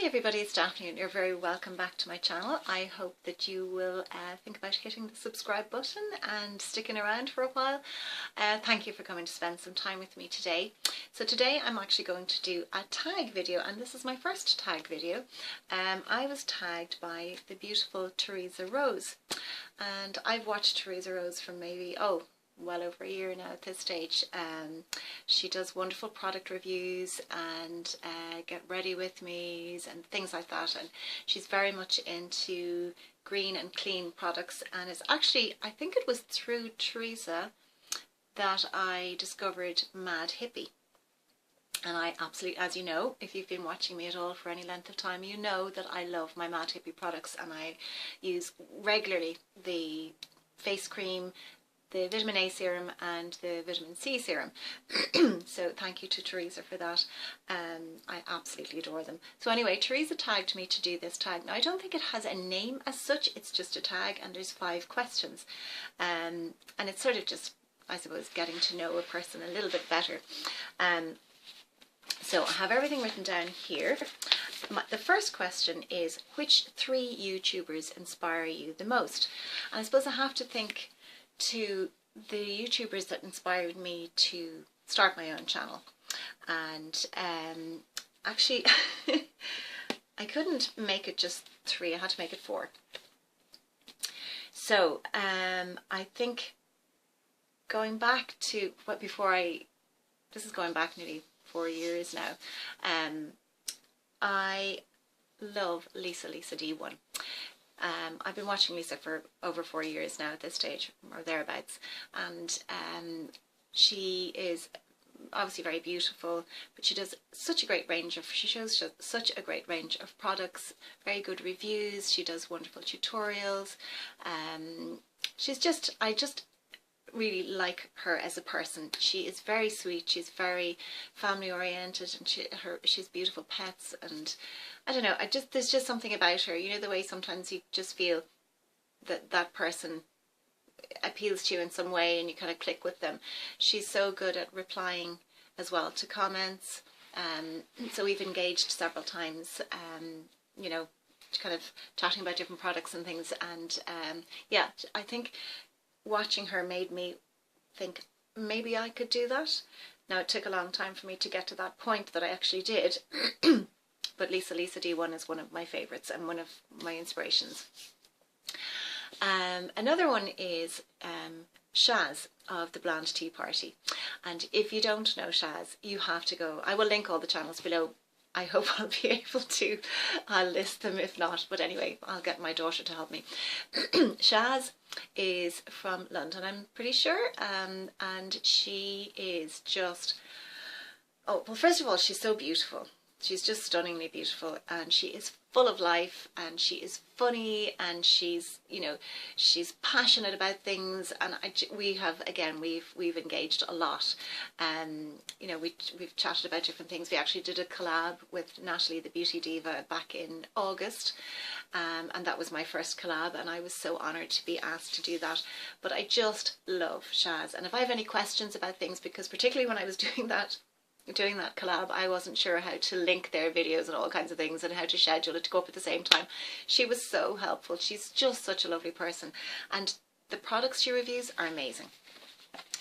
Hi everybody, it's Daphne and you're very welcome back to my channel. I hope that you will think about hitting the subscribe button and sticking around for a while. Thank you for coming to spend some time with me today. So today I'm actually going to do a tag video, and this is my first tag video. I was tagged by the beautiful Teresa Rose, and I've watched Teresa Rose from maybe, well over a year now at this stage. She does wonderful product reviews and get ready with me's and things like that, and she's very much into green and clean products. And it's actually, I think it was through Teresa that I discovered Mad Hippie. And I absolutely, as you know, if you've been watching me at all for any length of time, you know that I love my Mad Hippie products, and I use regularly the face cream, the vitamin A serum and the vitamin C serum. So thank you to Teresa for that. I absolutely adore them. So anyway, Teresa tagged me to do this tag. Now I don't think it has a name as such, it's just a tag, and there's 5 questions. And it's sort of just, I suppose, getting to know a person a little bit better. So I have everything written down here. The first question is, which 3 YouTubers inspire you the most? And I suppose I have to think to the YouTubers that inspired me to start my own channel. And actually I couldn't make it just 3, I had to make it 4. So I think going back to this is going back nearly 4 years now, I love Lisa D1. I've been watching Lisa for over 4 years now at this stage, or thereabouts, and she is obviously very beautiful, but she does such a great range of, she shows such a great range of products, very good reviews, she does wonderful tutorials. She's just, I just really like her as a person. She is very sweet, she's very family oriented, and she's beautiful pets, and I don't know, there's just something about her, you know, the way sometimes you just feel that that person appeals to you in some way and you kind of click with them. She's so good at replying as well to comments, so we've engaged several times, you know, kind of chatting about different products and things, and yeah, I think watching her made me think maybe I could do that. Now it took a long time for me to get to that point that I actually did, but Lisa D1 is one of my favourites and one of my inspirations. Another one is Shaz of the Blonde Tea Party, and if you don't know Shaz, you have to go. I will link all the channels below. I hope I'll be able to. I'll list them if not, but anyway, I'll get my daughter to help me. Shaz is from London, I'm pretty sure, and she is just, oh, well, first of all, she's so beautiful. She's just stunningly beautiful, and she is full of life, and she is funny, and she's, you know, she's passionate about things, and we've engaged a lot. You know, we've chatted about different things. We actually did a collab with Natalie the Beauty Diva back in August, and that was my first collab, and I was so honoured to be asked to do that. But I just love Shaz, and if I have any questions about things, because particularly when I was doing that collab, I wasn't sure how to link their videos and all kinds of things, and how to schedule it to go up at the same time. She was so helpful. She's just such a lovely person, and the products she reviews are amazing,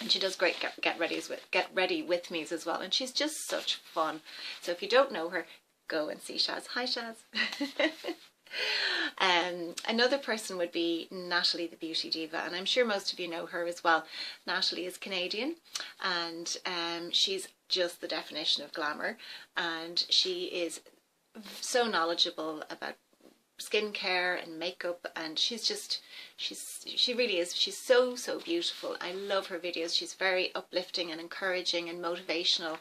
and she does great get ready with me's as well, and she's just such fun. So if you don't know her, go and see Shaz. Hi Shaz. Another person would be Natalie the Beauty Diva, and I'm sure most of you know her as well. Natalie is Canadian, and she's just the definition of glamour, and she is so knowledgeable about skincare and makeup, and she really is, she's so beautiful. I love her videos. She's very uplifting and encouraging and motivational.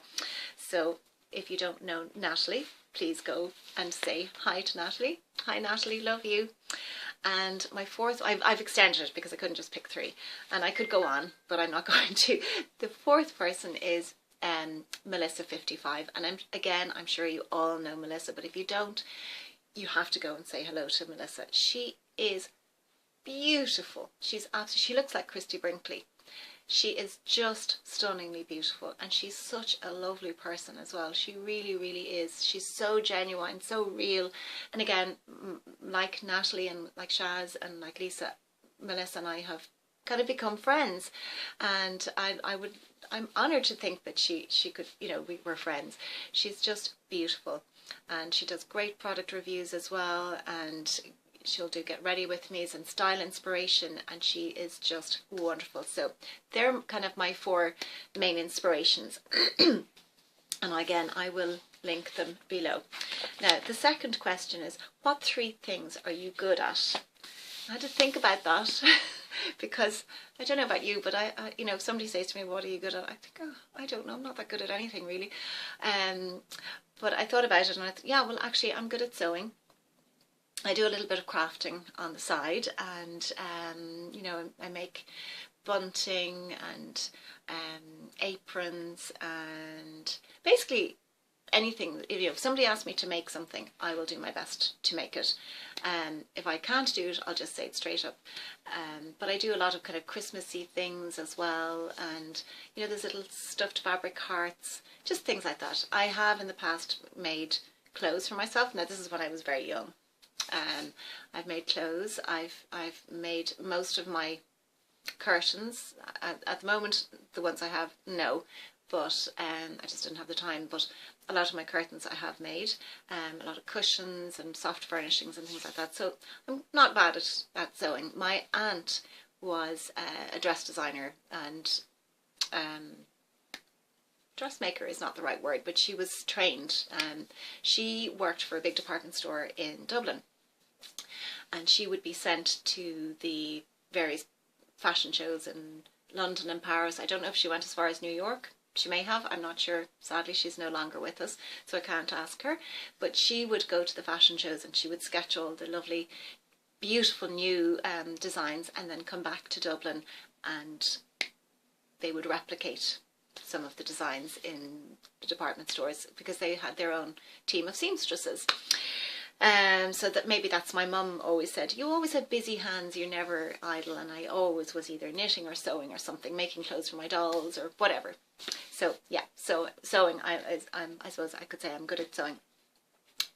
So if you don't know Natalie, please go and say hi to Natalie. Hi Natalie, love you. And my fourth, I've extended it because I couldn't just pick 3, and I could go on, but I'm not going to. The 4th person is Melissa 55, and I'm sure you all know Melissa, but if you don't, you have to go and say hello to Melissa. She is beautiful. She looks like Christy Brinkley. She is just stunningly beautiful, and she's such a lovely person as well. She really, really is. She's so genuine, so real. And again, like Natalie and like Shaz and like Lisa, Melissa and I have kind of become friends, and I'm honoured to think that she could, you know, we were friends. She's just beautiful, and she does great product reviews as well, and she'll do get ready with me's and style inspiration, and she is just wonderful. So they're kind of my 4 main inspirations. And again, I will link them below. Now, the second question is, what 3 things are you good at? I had to think about that because I don't know about you, but I you know, if somebody says to me, what are you good at? I think, oh, I don't know, I'm not that good at anything really. But I thought about it and I thought, yeah, well, actually, I'm good at sewing. I do a little bit of crafting on the side, and you know, I make bunting and aprons, and basically anything. You know, if somebody asks me to make something, I will do my best to make it. If I can't do it, I'll just say it straight up. But I do a lot of kind of Christmassy things as well, and you know, there's little stuffed fabric hearts, just things like that. I have in the past made clothes for myself. Now, this is when I was very young. I've made clothes. I've made most of my curtains. At the moment, the ones I have, no, but I just didn't have the time. But a lot of my curtains I have made, a lot of cushions and soft furnishings and things like that. So I'm not bad at sewing. My aunt was a dress designer, and dressmaker is not the right word, but she was trained. She worked for a big department store in Dublin, and she would be sent to the various fashion shows in London and Paris. I don't know if she went as far as New York. She may have, I'm not sure. Sadly, she's no longer with us, so I can't ask her. But she would go to the fashion shows and she would sketch all the lovely, beautiful new designs, and then come back to Dublin and they would replicate some of the designs in the department stores, because they had their own team of seamstresses. So that maybe that's, my mum always said, you always had busy hands, you're never idle, and I always was either knitting or sewing or something, making clothes for my dolls or whatever. So yeah, so sewing, I suppose I could say I'm good at sewing.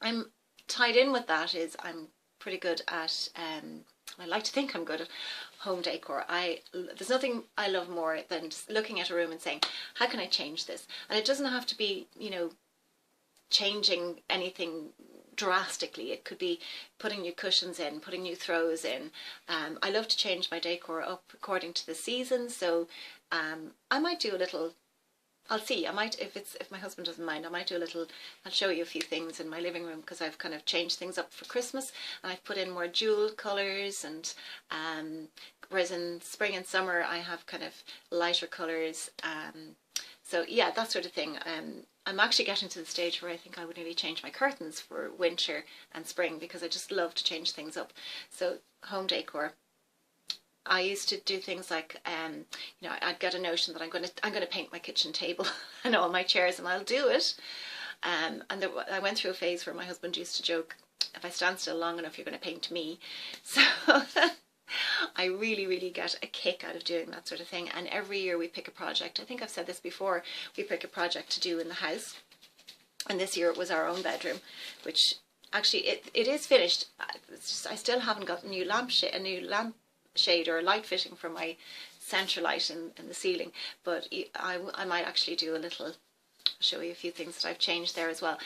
I'm tied in with that is I'm pretty good at, I like to think I'm good at home decor. There's nothing I love more than just looking at a room and saying, how can I change this? And it doesn't have to be, you know, changing anything drastically. It could be putting new cushions in, putting new throws in. I love to change my decor up according to the season. So I might do a little, I'll see, I might, if my husband doesn't mind, I might do a little, I'll show you a few things in my living room, because I've kind of changed things up for Christmas, and I've put in more jewel colours, and whereas in spring and summer I have kind of lighter colours. So yeah, that sort of thing. I'm actually getting to the stage where I think I would nearly change my curtains for winter and spring, because I just love to change things up. So home decor. I used to do things like, you know, I'd get a notion that I'm going to paint my kitchen table and all my chairs, and I'll do it. And I went through a phase where my husband used to joke, if I stand still long enough, you're going to paint me. So I really, really get a kick out of doing that sort of thing. And every year we pick a project. I think I've said this before. We pick a project to do in the house. And this year it was our own bedroom, which actually it is finished. It's just, I still haven't got a new lampshade or light fitting for my central light in the ceiling. But I might actually do a little, show you a few things that I've changed there as well.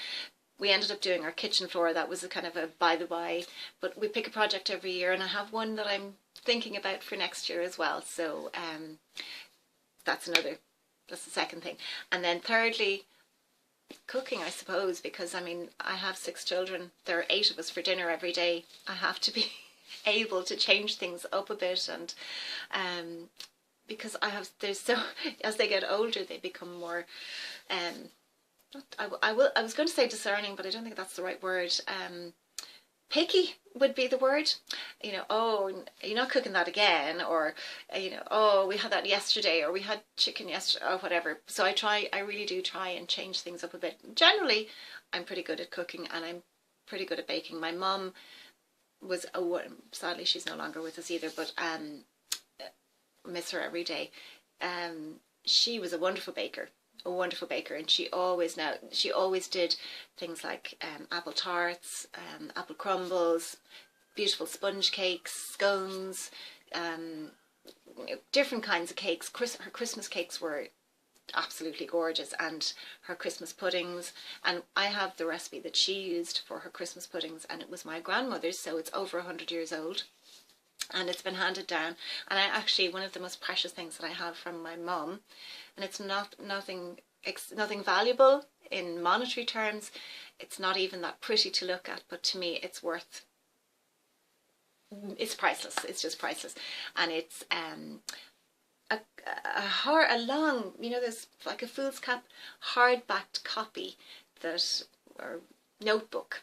We ended up doing our kitchen floor. That was a kind of a by the by, but we pick a project every year, and I have one that I'm thinking about for next year as well. So that's the second thing. And then thirdly, cooking, I suppose, because I mean, I have 6 children. There are 8 of us for dinner every day. I have to be able to change things up a bit, and because as they get older, they become more I was going to say discerning, but I don't think that's the right word. Picky would be the word. You know, oh, you're not cooking that again, or you know, oh, we had that yesterday, or we had chicken yesterday, or whatever. So I really do try and change things up a bit. Generally, I'm pretty good at cooking, and I'm pretty good at baking. My mum was sadly she's no longer with us either, but miss her every day. she was a wonderful baker. And she always did things like apple tarts, apple crumbles, beautiful sponge cakes, scones, different kinds of cakes. Her Christmas cakes were absolutely gorgeous, and her Christmas puddings. And I have the recipe that she used for her Christmas puddings, and it was my grandmother's, so it's over 100 years old. And it's been handed down. And I actually, one of the most precious things that I have from my mum, and it's nothing valuable in monetary terms. It's not even that pretty to look at, but to me, it's priceless. It's just priceless. And it's a long, there's like a foolscap hard-backed copy or notebook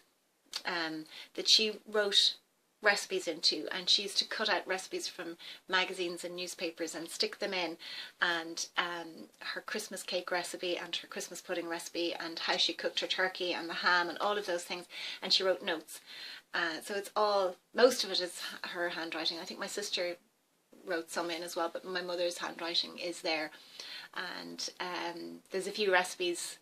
that she wrote recipes into, and she used to cut out recipes from magazines and newspapers and stick them in, and her Christmas cake recipe and her Christmas pudding recipe and how she cooked her turkey and the ham and all of those things, and she wrote notes. So most of it is her handwriting. I think my sister wrote some in as well, but my mother's handwriting is there. And there's a few recipes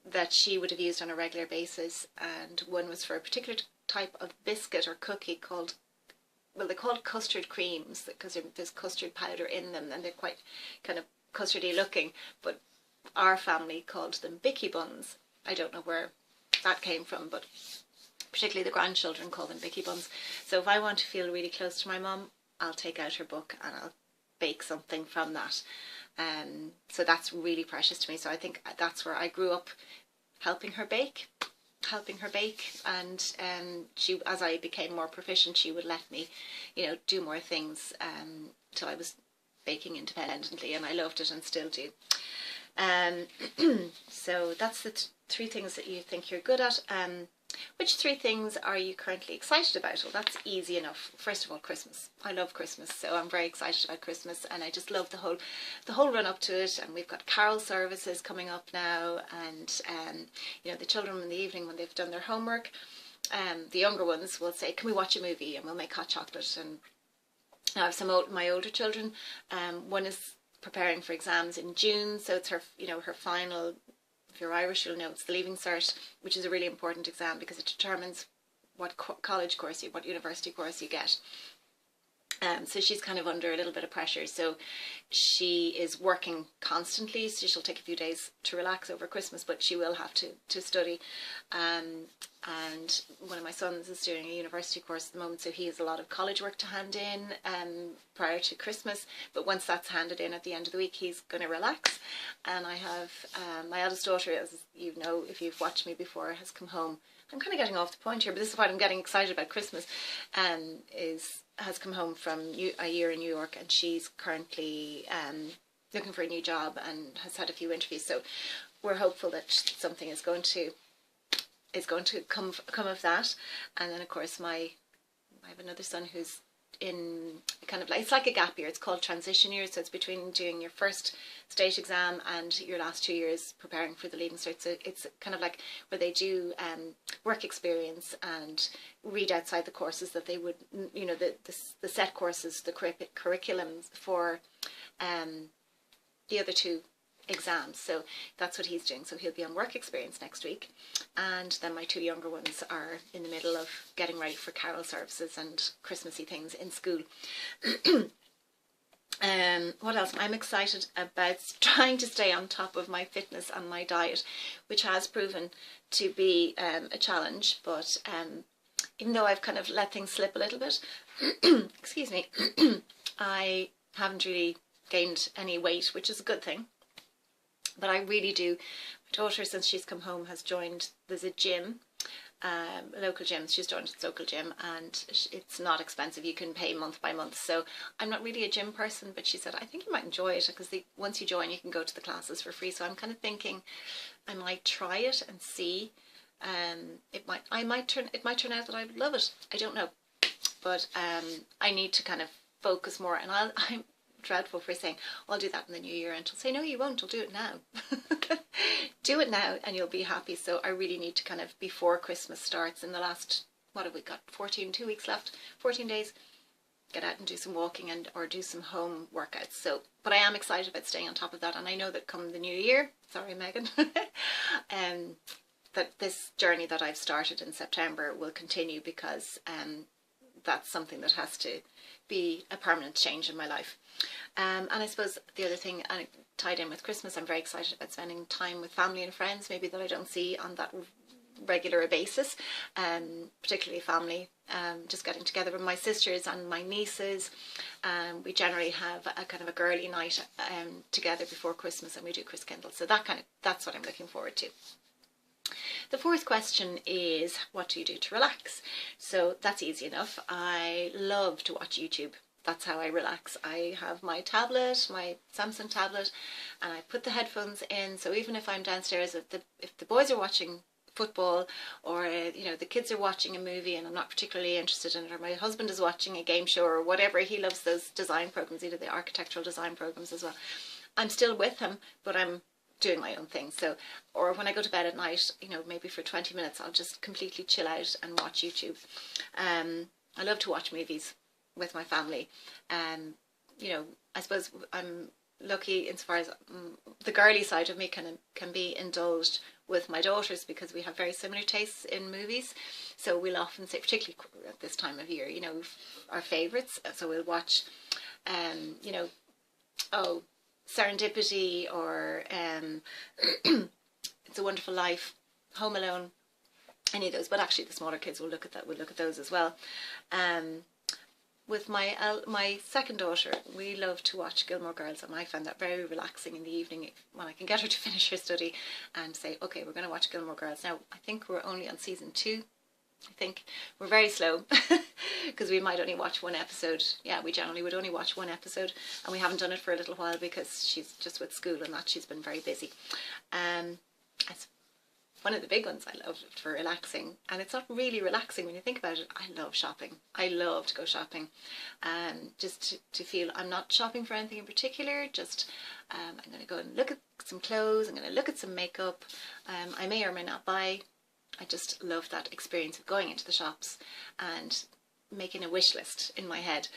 that she would have used on a regular basis, and one was for a particular type of biscuit or cookie they're called custard creams, because there's custard powder in them, and they're quite kind of custardy looking, but our family called them bicky buns. I don't know where that came from, but particularly the grandchildren call them bicky buns. So if I want to feel really close to my mum, I'll take out her book and I'll bake something from that. So that's really precious to me. So I think that's where I grew up, helping her bake, and she, as I became more proficient, she would let me, do more things till I was baking independently, and I loved it and still do. So that's the three things that you think you're good at. Which three things are you currently excited about? Well, that's easy enough. First of all, Christmas. I love Christmas, so I'm very excited about Christmas, and I just love the whole run up to it. And we've got carol services coming up now, and the children in the evening, when they've done their homework, the younger ones will say, "Can we watch a movie?" And we'll make hot chocolate. And I have my older children. One is preparing for exams in June, so it's her final. If you're Irish, you'll know it's the Leaving Cert, which is a really important exam because it determines what college course what university course you get. So she's kind of under a little bit of pressure. So she is working constantly. So she'll take a few days to relax over Christmas, but she will have to study. And one of my sons is doing a university course at the moment, so he has a lot of college work to hand in prior to Christmas. But once that's handed in at the end of the week, he's going to relax. And I have my eldest daughter, as you know, if you've watched me before, has come home. I'm kind of getting off the point here, but this is why I'm getting excited about Christmas. Has come home from a year in New York, and she's currently looking for a new job and has had a few interviews. So we're hopeful that something is going to come of that. And then of course I have another son who's in kind of like, it's like a gap year. It's called transition year. So it's between doing your first state exam and your last 2 years preparing for the Leaving Cert. So it's kind of like where they do work experience and read outside the courses that they would, the set courses, the curriculums for the other two exams. So that's what he's doing. So he'll be on work experience next week, and then my two younger ones are in the middle of getting ready for carol services and Christmassy things in school. What else? I'm excited about trying to stay on top of my fitness and my diet, which has proven to be a challenge, but even though I've kind of let things slip a little bit, excuse me, I haven't really gained any weight, which is a good thing. But I really do. My daughter, since she's come home, has joined, there's a gym, a local gym. She's joined this local gym, and it's not expensive. You can pay month by month. So I'm not really a gym person, but she said, I think you might enjoy it, because once you join, you can go to the classes for free. So I'm kind of thinking I might try it and see. It might turn out that I would love it. I don't know. But I need to kind of focus more, and I'm dreadful for saying, I'll do that in the new year, and she'll say, no, you won't, I'll do it now. Do it now and you'll be happy. So I really need to kind of, before Christmas starts, in the last, what have we got, 2 weeks left, 14 days, get out and do some walking and or do some home workouts. So, but I am excited about staying on top of that, and I know that come the new year, sorry Megan, that this journey that I've started in September will continue, because that's something that has to be a permanent change in my life. And I suppose the other thing, and tied in with Christmas, I'm very excited about spending time with family and friends, maybe that I don't see on that regular basis, particularly family, just getting together with my sisters and my nieces. We generally have a kind of a girly night together before Christmas, and we do Christkindle. So that's what I'm looking forward to. The fourth question is, what do you do to relax? So that's easy enough. I love to watch YouTube. That's how I relax. I have my tablet, my Samsung tablet, and I put the headphones in. So even if I'm downstairs, if the boys are watching football, or you know, the kids are watching a movie and I'm not particularly interested in it, or my husband is watching a game show or whatever, he loves those design programs, either the architectural design programs as well, I'm still with him, but I'm doing my own thing. So, or when I go to bed at night, you know, maybe for 20 minutes I'll just completely chill out and watch YouTube. I love to watch movies with my family. You know, I suppose I'm lucky insofar as the girly side of me can be indulged with my daughters, because we have very similar tastes in movies. So we'll often say, particularly at this time of year, you know, our favourites. So we'll watch, you know, Serendipity, or It's a Wonderful Life, Home Alone, any of those. But actually the smaller kids will look at that, would look at those as well. With my second daughter, we love to watch Gilmore Girls, and I find that very relaxing in the evening when I can get her to finish her study and say, okay, we're going to watch Gilmore Girls. Now, I think we're only on season 2. I think we're very slow, because we might only watch one episode. Yeah, we generally would only watch one episode, and we haven't done it for a little while because she's just with school and that, she's been very busy. It's one of the big ones I love for relaxing, and it's not really relaxing when you think about it. I love shopping. I love to go shopping, just to feel I'm not shopping for anything in particular, just I'm going to go and look at some clothes, I'm going to look at some makeup, I may or may not buy. I just love that experience of going into the shops and making a wish list in my head.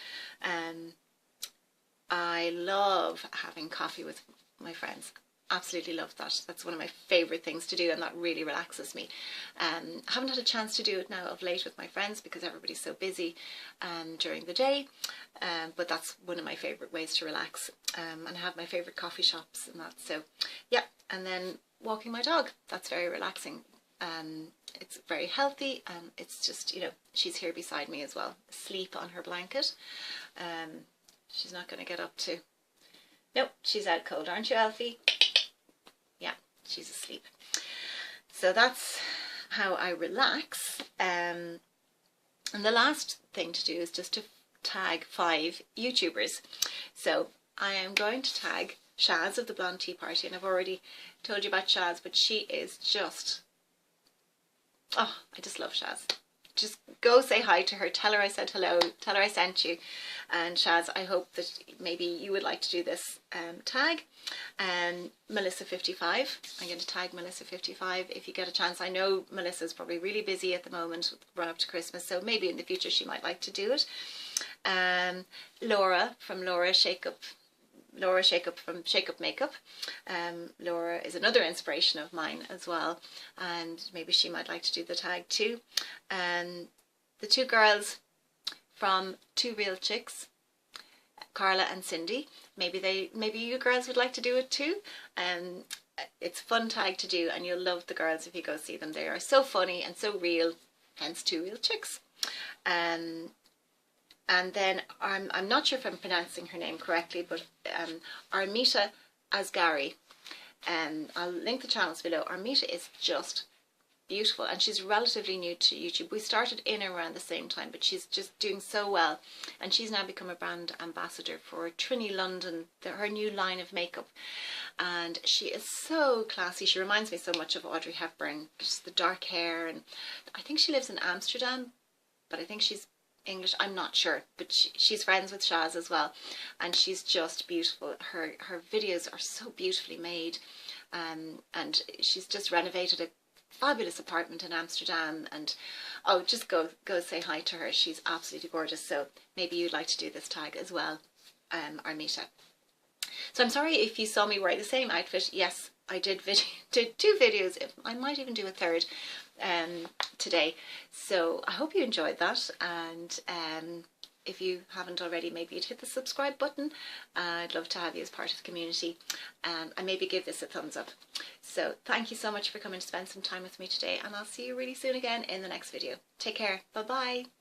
I love having coffee with my friends. Absolutely love that. That's one of my favourite things to do, and that really relaxes me. I haven't had a chance to do it now of late with my friends because everybody's so busy during the day, but that's one of my favourite ways to relax, and have my favourite coffee shops and that. So yeah, and then walking my dog, that's very relaxing. It's very healthy, and it's just, you know, she's here beside me as well, asleep on her blanket. She's not going to get up to, nope, she's out cold, aren't you, Alfie? Yeah, she's asleep. So that's how I relax. And the last thing to do is just to tag 5 YouTubers. So I am going to tag Shaz of the Blonde Tea Party, and I've already told you about Shaz, but she is just, oh, I just love Shaz. Just go say hi to her, tell her I said hello, tell her I sent you. And Shaz, I hope that maybe you would like to do this tag. Melissa55, I'm going to tag Melissa55 if you get a chance. I know Melissa's probably really busy at the moment, run up to Christmas, so maybe in the future she might like to do it. Laura from Laura Shake Up from Shake Up Makeup. Laura is another inspiration of mine as well, and maybe she might like to do the tag too. The 2 girls from Two Real Chicks, Carla and Cindy, maybe you girls would like to do it too. It's a fun tag to do, and you'll love the girls if you go see them. They are so funny and so real, hence Two Real Chicks. And then I'm not sure if I'm pronouncing her name correctly, but Armita Asghari. I'll link the channels below. Armita is just beautiful, and she's relatively new to YouTube. We started in around the same time, but she's just doing so well, and she's now become a brand ambassador for Trinny London, her new line of makeup, and she is so classy. She reminds me so much of Audrey Hepburn, just the dark hair, and I think she lives in Amsterdam, but I think she's English, I'm not sure, but she's friends with Shaz as well, and she's just beautiful. Her videos are so beautifully made, and she's just renovated a fabulous apartment in Amsterdam, and oh, just go say hi to her. She's absolutely gorgeous. So maybe you'd like to do this tag as well, Armita. So I'm sorry if you saw me wear the same outfit. Yes, I did 2 videos. I might even do a third today. So I hope you enjoyed that, and if you haven't already, maybe you'd hit the subscribe button. I'd love to have you as part of the community, and maybe give this a thumbs up. So thank you so much for coming to spend some time with me today, and I'll see you really soon again in the next video. Take care. Bye bye.